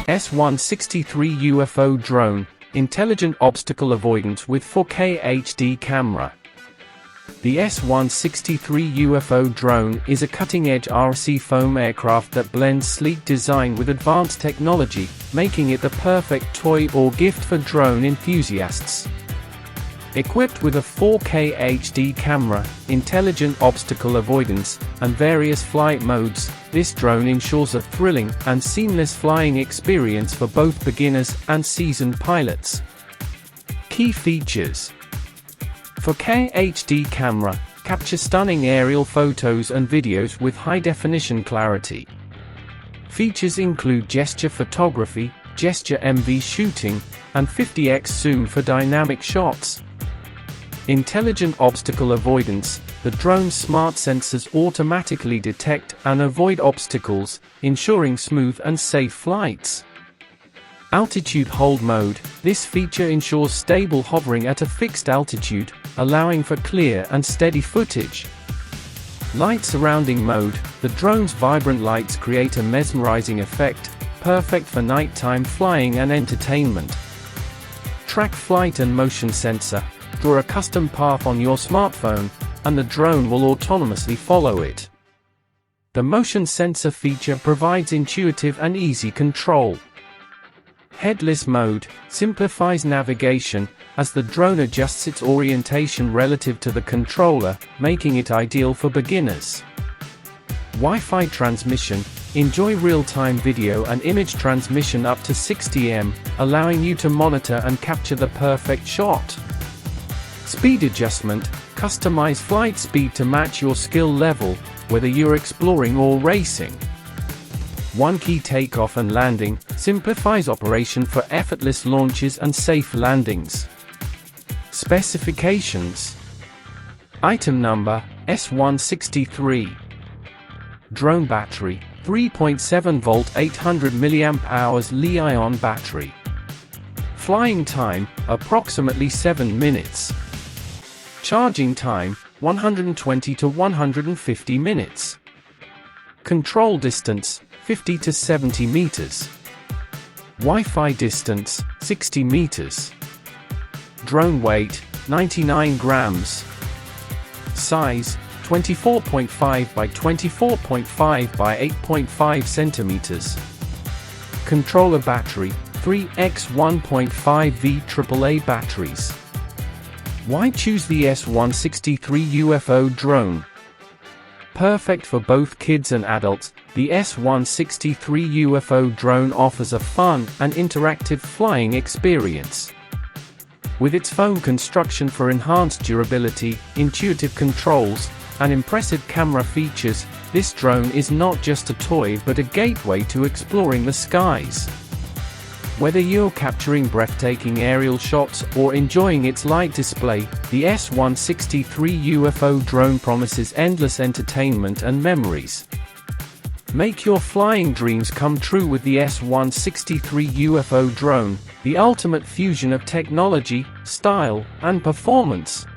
S163 UFO Drone, Intelligent Obstacle Avoidance with 4K HD Camera. The S163 UFO Drone is a cutting-edge RC foam aircraft that blends sleek design with advanced technology, making it the perfect toy or gift for drone enthusiasts. Equipped with a 4K HD camera, intelligent obstacle avoidance, and various flight modes, this drone ensures a thrilling and seamless flying experience for both beginners and seasoned pilots. Key features: 4K HD camera, capture stunning aerial photos and videos with high-definition clarity. Features include gesture photography, gesture MV shooting, and 50x zoom for dynamic shots. Intelligent obstacle avoidance, the drone's smart sensors automatically detect and avoid obstacles, ensuring smooth and safe flights. Altitude hold mode, this feature ensures stable hovering at a fixed altitude, allowing for clear and steady footage. Light surrounding mode, the drone's vibrant lights create a mesmerizing effect, perfect for nighttime flying and entertainment. Track flight and motion sensor, draw a custom path on your smartphone, and the drone will autonomously follow it. The motion sensor feature provides intuitive and easy control. Headless mode simplifies navigation, as the drone adjusts its orientation relative to the controller, making it ideal for beginners. Wi-Fi transmission, enjoy real-time video and image transmission up to 60 m, allowing you to monitor and capture the perfect shot. Speed adjustment, customize flight speed to match your skill level, whether you're exploring or racing. One key takeoff and landing, simplifies operation for effortless launches and safe landings. Specifications. Item number, S163. Drone battery, 3.7 volt 800 mAh Li-ion battery. Flying time, approximately 7 minutes. Charging time, 120 to 150 minutes. Control distance, 50 to 70 meters. Wi-Fi distance, 60 meters. Drone weight, 99 grams. Size, 24.5 by 24.5 by 8.5 centimeters. Controller battery, 3x1.5V AAA batteries. Why choose the S163 UFO Drone? Perfect for both kids and adults, the S163 UFO Drone offers a fun and interactive flying experience. With its foam construction for enhanced durability, intuitive controls, and impressive camera features, this drone is not just a toy but a gateway to exploring the skies. Whether you're capturing breathtaking aerial shots or enjoying its light display, the S163 UFO Drone promises endless entertainment and memories. Make your flying dreams come true with the S163 UFO Drone, the ultimate fusion of technology, style, and performance.